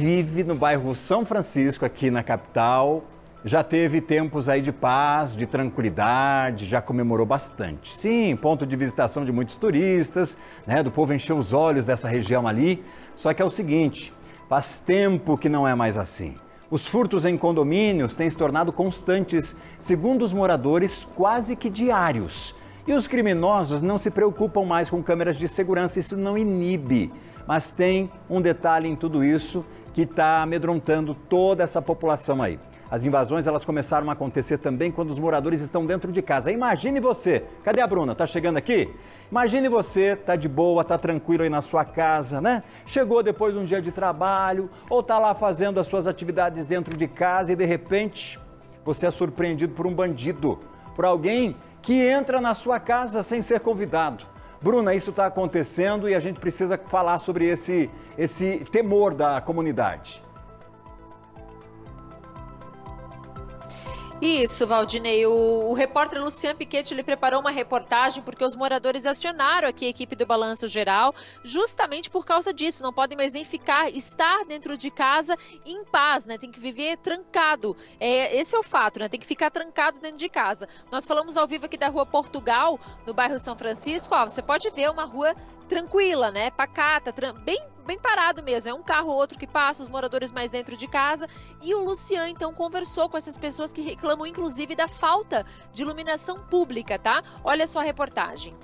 Vive no bairro São Francisco, aqui na capital. Já teve tempos aí de paz, de tranquilidade, já comemorou bastante. Sim, ponto de visitação de muitos turistas, né? Do povo encher os olhos dessa região ali. Só que é o seguinte, faz tempo que não é mais assim. Os furtos em condomínios têm se tornado constantes, segundo os moradores, quase que diários. E os criminosos não se preocupam mais com câmeras de segurança, isso não inibe. Mas tem um detalhe em tudo isso que está amedrontando toda essa população aí. As invasões, elas começaram a acontecer também quando os moradores estão dentro de casa. Imagine você, cadê a Bruna? Tá chegando aqui? Imagine você, tá de boa, tá tranquilo aí na sua casa, né? Chegou depois de um dia de trabalho ou tá lá fazendo as suas atividades dentro de casa e de repente você é surpreendido por um bandido, por alguém que entra na sua casa sem ser convidado. Bruna, isso está acontecendo e a gente precisa falar sobre esse temor da comunidade. Isso, Valdinei. O repórter Luciano Piquete, ele preparou uma reportagem porque os moradores acionaram aqui a equipe do Balanço Geral justamente por causa disso. Não podem mais nem estar dentro de casa em paz, né? Tem que viver trancado. Esse é o fato, né? Tem que ficar trancado dentro de casa. Nós falamos ao vivo aqui da Rua Portugal, no bairro São Francisco. Ó, você pode ver uma rua tranquila, né? Pacata, bem parado mesmo. É um carro ou outro que passa, os moradores mais dentro de casa. E o Luciano, então, conversou com essas pessoas que reclamam, inclusive, da falta de iluminação pública, tá? Olha só a reportagem.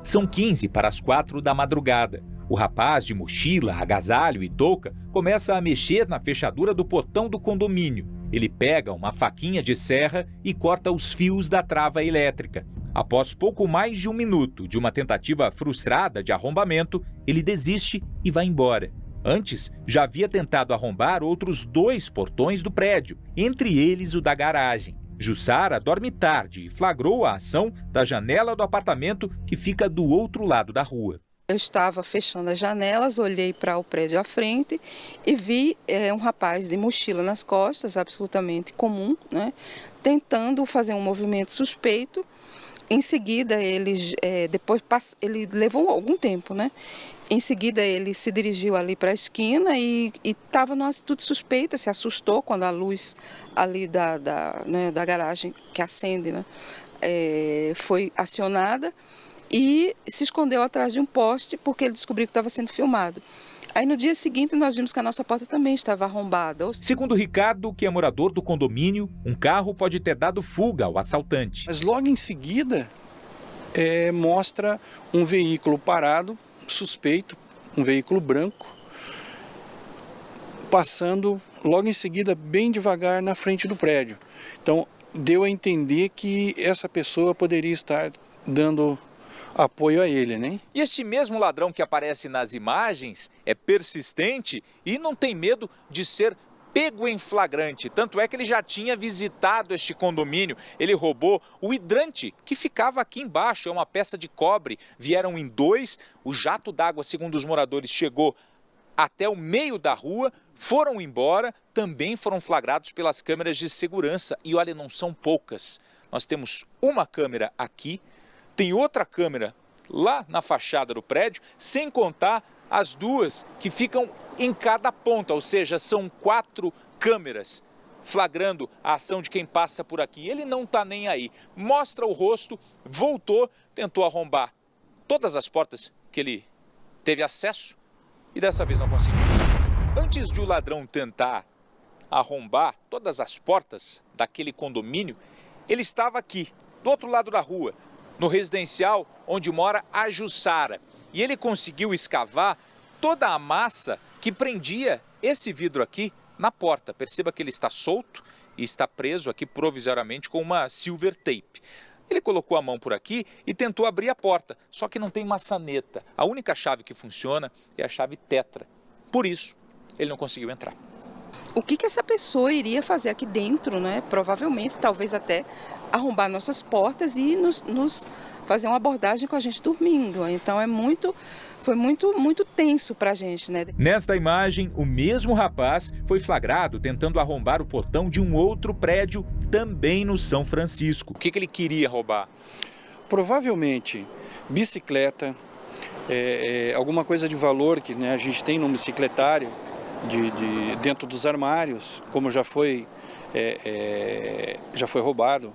São 15 para as 4 da madrugada. O rapaz de mochila, agasalho e touca começa a mexer na fechadura do portão do condomínio. Ele pega uma faquinha de serra e corta os fios da trava elétrica. Após pouco mais de um minuto de uma tentativa frustrada de arrombamento, ele desiste e vai embora. Antes, já havia tentado arrombar outros 2 portões do prédio, entre eles o da garagem. Jussara dorme tarde e flagrou a ação da janela do apartamento que fica do outro lado da rua. Eu estava fechando as janelas, olhei para o prédio à frente e vi um rapaz de mochila nas costas, absolutamente comum, né, tentando fazer um movimento suspeito. Em seguida, ele levou algum tempo, né? Em seguida, ele se dirigiu ali para a esquina e estava numa atitude suspeita, se assustou quando a luz ali da garagem que acende, né, foi acionada e se escondeu atrás de um poste porque ele descobriu que estava sendo filmado. Aí no dia seguinte nós vimos que a nossa porta também estava arrombada. Segundo Ricardo, que é morador do condomínio, um carro pode ter dado fuga ao assaltante. Mas logo em seguida mostra um veículo parado, suspeito, um veículo branco, passando logo em seguida bem devagar na frente do prédio. Então deu a entender que essa pessoa poderia estar dando apoio a ele, né? E este mesmo ladrão que aparece nas imagens é persistente e não tem medo de ser pego em flagrante. Tanto é que ele já tinha visitado este condomínio. Ele roubou o hidrante que ficava aqui embaixo. É uma peça de cobre. Vieram em 2. O jato d'água, segundo os moradores, chegou até o meio da rua. Foram embora. Também foram flagrados pelas câmeras de segurança. E olha, não são poucas. Nós temos uma câmera aqui. Tem outra câmera lá na fachada do prédio, sem contar as 2 que ficam em cada ponta, ou seja, são 4 câmeras flagrando a ação de quem passa por aqui. Ele não está nem aí, mostra o rosto, voltou, tentou arrombar todas as portas que ele teve acesso e dessa vez não conseguiu. Antes de o ladrão tentar arrombar todas as portas daquele condomínio, ele estava aqui, do outro lado da rua, no residencial onde mora a Jussara. E ele conseguiu escavar toda a massa que prendia esse vidro aqui na porta. Perceba que ele está solto e está preso aqui provisoriamente com uma silver tape. Ele colocou a mão por aqui e tentou abrir a porta, só que não tem maçaneta. A única chave que funciona é a chave tetra. Por isso, ele não conseguiu entrar. O que essa pessoa iria fazer aqui dentro, né? Provavelmente, talvez até arrombar nossas portas e nos fazer uma abordagem com a gente dormindo. Então foi muito tenso para a gente, né? Nesta imagem, o mesmo rapaz foi flagrado tentando arrombar o portão de um outro prédio também no São Francisco. O que ele queria roubar? Provavelmente bicicleta, alguma coisa de valor que, né, a gente tem no bicicletário, dentro dos armários, como já foi roubado,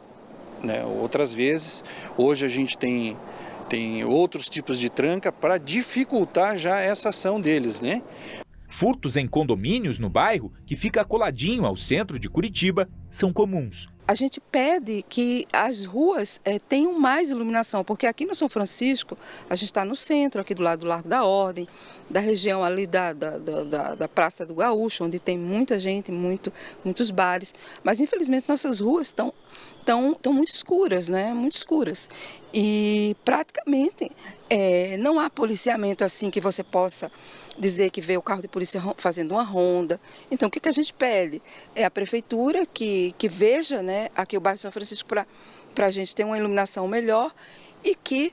né, outras vezes. Hoje a gente tem outros tipos de tranca para dificultar já essa ação deles, né? Furtos em condomínios no bairro, que fica coladinho ao centro de Curitiba, são comuns. A gente pede que as ruas tenham mais iluminação, porque aqui no São Francisco, a gente está no centro, aqui do lado do Largo da Ordem, da região ali da Praça do Gaúcho, onde tem muita gente, muitos bares, mas infelizmente nossas ruas estão muito escuras, né? Muito escuras. E praticamente não há policiamento assim que você possa dizer que vê o carro de polícia fazendo uma ronda. Então, o que a gente pede? É a prefeitura que veja, né, aqui o bairro São Francisco para a gente ter uma iluminação melhor e que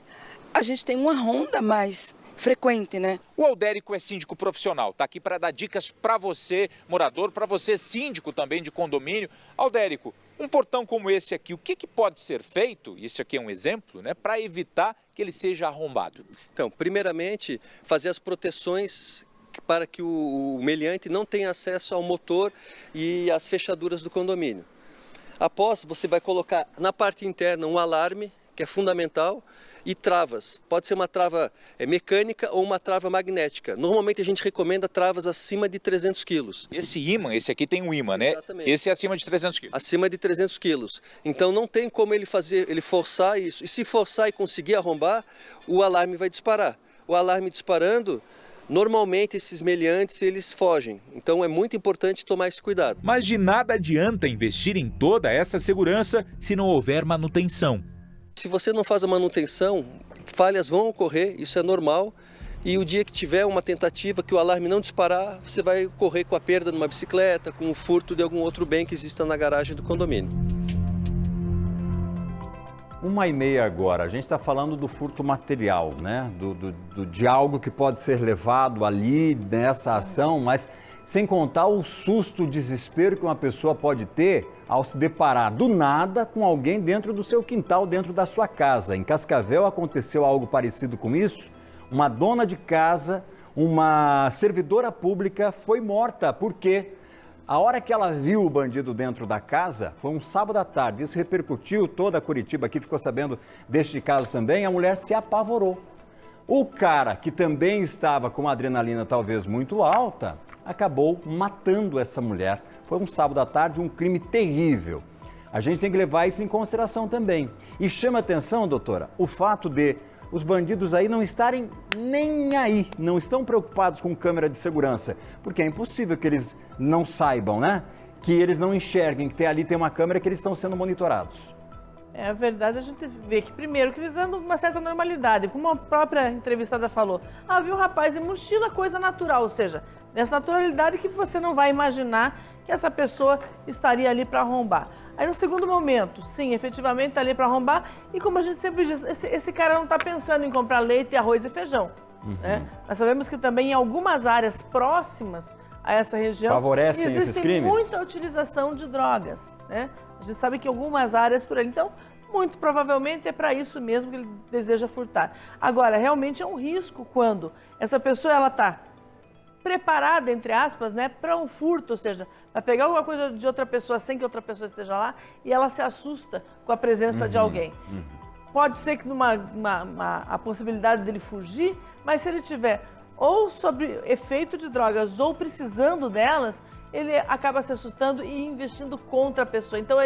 a gente tenha uma ronda mais frequente, né? O Aldérico é síndico profissional, está aqui para dar dicas para você, morador, para você, síndico também de condomínio. Aldérico, um portão como esse aqui, o que pode ser feito, e esse aqui é um exemplo, né, para evitar que ele seja arrombado? Então, primeiramente, fazer as proteções para que o meliante não tenha acesso ao motor e às fechaduras do condomínio. Após, você vai colocar na parte interna um alarme, que é fundamental, e travas. Pode ser uma trava mecânica ou uma trava magnética. Normalmente a gente recomenda travas acima de 300 quilos. Esse ímã, esse aqui tem um ímã, né? Exatamente. Esse é acima de 300 quilos. Acima de 300 quilos. Então não tem como ele forçar isso. E se forçar e conseguir arrombar, o alarme vai disparar. O alarme disparando, normalmente esses meliantes eles fogem. Então é muito importante tomar esse cuidado. Mas de nada adianta investir em toda essa segurança se não houver manutenção. Se você não faz a manutenção, falhas vão ocorrer, isso é normal. E o dia que tiver uma tentativa que o alarme não disparar, você vai correr com a perda de uma bicicleta, com o furto de algum outro bem que exista na garagem do condomínio. 1h30 agora, a gente está falando do furto material, né? De algo que pode ser levado ali nessa ação, mas sem contar o susto, o desespero que uma pessoa pode ter ao se deparar do nada com alguém dentro do seu quintal, dentro da sua casa. Em Cascavel aconteceu algo parecido com isso. Uma dona de casa, uma servidora pública foi morta porque a hora que ela viu o bandido dentro da casa, foi um sábado à tarde, isso repercutiu, toda a Curitiba aqui ficou sabendo deste caso também, a mulher se apavorou. O cara, que também estava com uma adrenalina talvez muito alta, acabou matando essa mulher. Foi um sábado à tarde, um crime terrível. A gente tem que levar isso em consideração também. E chama atenção, doutora, o fato de os bandidos aí não estarem nem aí, não estão preocupados com câmera de segurança, porque é impossível que eles não saibam, né? Que eles não enxerguem que ali tem uma câmera, que eles estão sendo monitorados. É verdade, a gente vê que primeiro que eles andam com uma certa normalidade, como a própria entrevistada falou. Ah, viu um rapaz em mochila, coisa natural, ou seja, nessa naturalidade que você não vai imaginar que essa pessoa estaria ali para arrombar. Aí no segundo momento, sim, efetivamente está ali para arrombar e como a gente sempre diz, esse cara não está pensando em comprar leite, arroz e feijão. Né? Nós sabemos que também em algumas áreas próximas a essa região favorecem esses crimes? Muita utilização de drogas, né? A gente sabe que algumas áreas por ali, então, muito provavelmente é para isso mesmo que ele deseja furtar. Agora, realmente é um risco quando essa pessoa ela está preparada, entre aspas, né, para um furto, ou seja, para pegar alguma coisa de outra pessoa sem que outra pessoa esteja lá e ela se assusta com a presença de alguém. Pode ser que a possibilidade dele fugir, mas se ele tiver ou sob efeito de drogas ou precisando delas, ele acaba se assustando e investindo contra a pessoa. Então,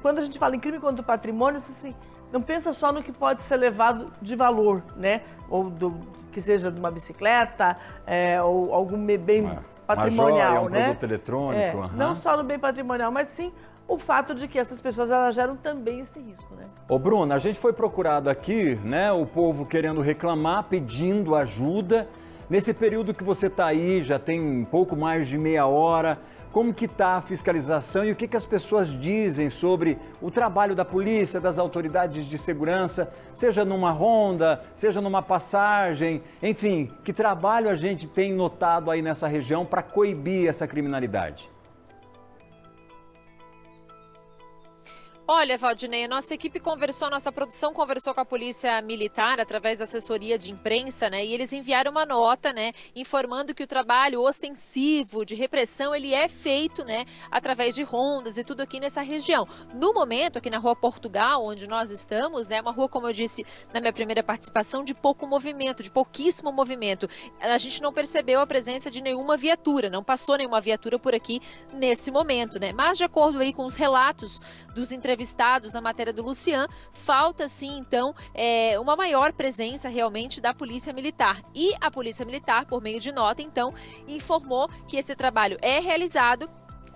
quando a gente fala em crime contra o patrimônio, assim, não pensa só no que pode ser levado de valor, né? Ou que seja de uma bicicleta, ou algum bem patrimonial, uma joia, né? Produto eletrônico. Não só no bem patrimonial, mas sim o fato de que essas pessoas elas geram também esse risco, né? Ô Bruna, a gente foi procurado aqui, né? O povo querendo reclamar, pedindo ajuda. Nesse período que você está aí, já tem um pouco mais de meia hora, como que está a fiscalização e o que as pessoas dizem sobre o trabalho da polícia, das autoridades de segurança, seja numa ronda, seja numa passagem, enfim, que trabalho a gente tem notado aí nessa região para coibir essa criminalidade? Olha, Valdinei, nossa equipe conversou, nossa produção conversou com a Polícia Militar através da assessoria de imprensa, né? E eles enviaram uma nota, né, informando que o trabalho ostensivo de repressão ele é feito, né, através de rondas e tudo aqui nessa região. No momento, aqui na Rua Portugal, onde nós estamos, né, uma rua, como eu disse na minha primeira participação, de pouco movimento, de pouquíssimo movimento. A gente não percebeu a presença de nenhuma viatura, não passou nenhuma viatura por aqui nesse momento, né? Mas de acordo aí com os relatos dos entrevistados na matéria do Lucian, falta sim, então, uma maior presença realmente da Polícia Militar. E a Polícia Militar, por meio de nota, então, informou que esse trabalho é realizado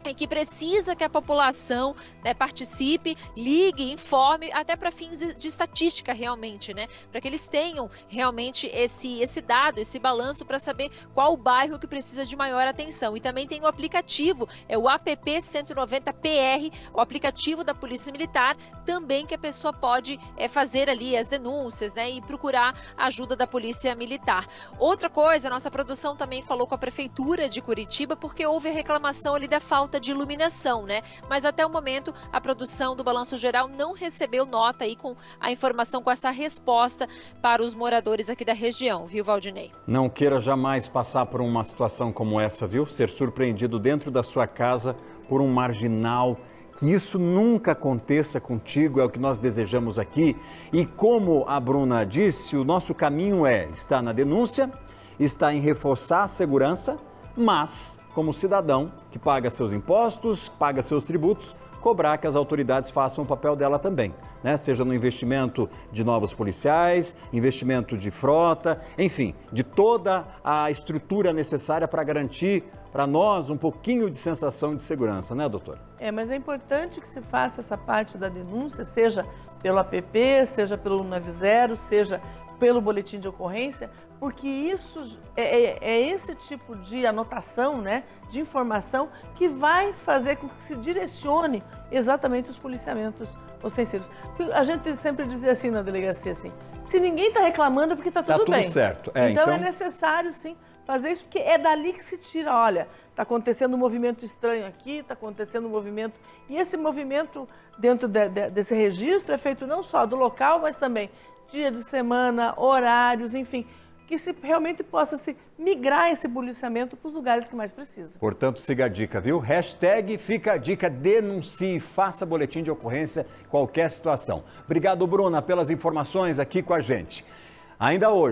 e que precisa que a população, né, participe, ligue, informe, até para fins de estatística realmente, né? Para que eles tenham realmente esse dado, esse balanço para saber qual o bairro que precisa de maior atenção. E também tem o aplicativo, é o APP 190PR, o aplicativo da Polícia Militar, também que a pessoa pode fazer ali as denúncias, né, e procurar a ajuda da Polícia Militar. Outra coisa, a nossa produção também falou com a Prefeitura de Curitiba, porque houve a reclamação ali da falta de iluminação, né? Mas até o momento a produção do Balanço Geral não recebeu nota aí com a informação, com essa resposta para os moradores aqui da região, viu, Valdinei? Não queira jamais passar por uma situação como essa, viu? Ser surpreendido dentro da sua casa por um marginal. Que isso nunca aconteça contigo, é o que nós desejamos aqui. E como a Bruna disse, o nosso caminho está na denúncia, está em reforçar a segurança, mas como cidadão que paga seus impostos, paga seus tributos, cobrar que as autoridades façam o papel dela também, né? Seja no investimento de novos policiais, investimento de frota, enfim, de toda a estrutura necessária para garantir para nós um pouquinho de sensação de segurança, né, doutor? Mas é importante que se faça essa parte da denúncia, seja pelo APP, seja pelo 190, seja pelo boletim de ocorrência, porque isso é esse tipo de anotação, né, de informação que vai fazer com que se direcione exatamente os policiamentos ostensivos. A gente sempre dizia assim na delegacia, assim, se ninguém está reclamando é porque está tudo bem. Tá tudo certo. Então é necessário, sim, fazer isso, porque é dali que se tira, olha, está acontecendo um movimento estranho aqui, está acontecendo um movimento, e esse movimento dentro desse registro é feito não só do local, mas também dia de semana, horários, enfim, que se realmente possa se migrar esse policiamento para os lugares que mais precisa. Portanto, siga a dica, viu? Hashtag fica a dica, denuncie, faça boletim de ocorrência em qualquer situação. Obrigado, Bruna, pelas informações aqui com a gente. Ainda hoje,